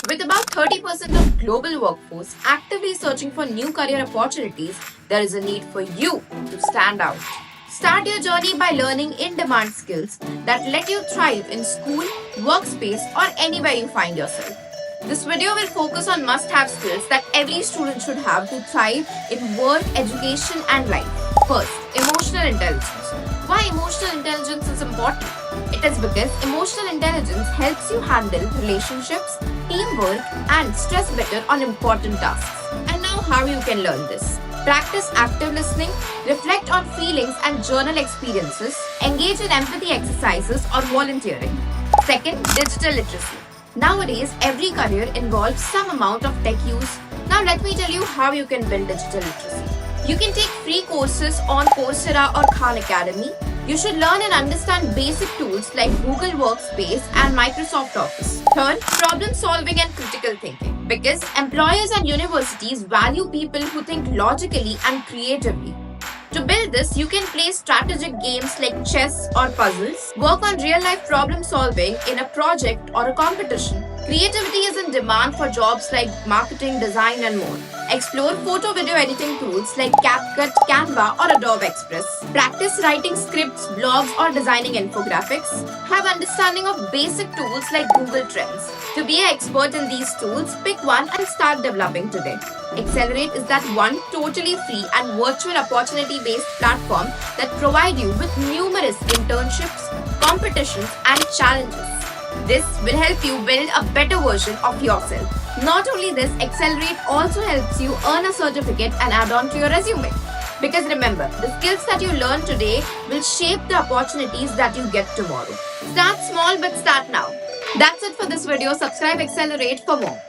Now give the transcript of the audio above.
With about 30% of global workforce actively searching for new career opportunities, there is a need for you to stand out. Start your journey by learning in-demand skills that let you thrive in school, workspace, or anywhere you find yourself. This video will focus on must-have skills that every student should have to thrive in work, education, and life. First, emotional intelligence. Why emotional intelligence is important? It is because emotional intelligence helps you handle relationships, teamwork, and stress better on important tasks. And now how you can learn this. Practice active listening, reflect on feelings and journal experiences, engage in empathy exercises or volunteering. Second, digital literacy. Nowadays, every career involves some amount of tech use. Now let me tell you how you can build digital literacy. You can take free courses on Coursera or Khan Academy. You should learn and understand basic tools like Google Workspace and Microsoft Office. Third, problem solving and critical thinking. Because employers and universities value people who think logically and creatively. To build this, you can play strategic games like chess or puzzles, work on real-life problem solving in a project or a competition. Creativity is in demand for jobs like marketing, design, and more. Explore photo-video editing tools like CapCut, Canva, or Adobe Express. Practice writing scripts, blogs, or designing infographics. Have understanding of basic tools like Google Trends. To be an expert in these tools, pick one and start developing today. Excelerate is that one totally free and virtual opportunity-based platform that provides you with numerous internships, competitions, and challenges. This will help you build a better version of yourself. Not only this, Excelerate also helps you earn a certificate and add on to your resume. Because remember, the skills that you learn today will shape the opportunities that you get tomorrow. Start small but start now. That's it for this video. Subscribe Excelerate for more.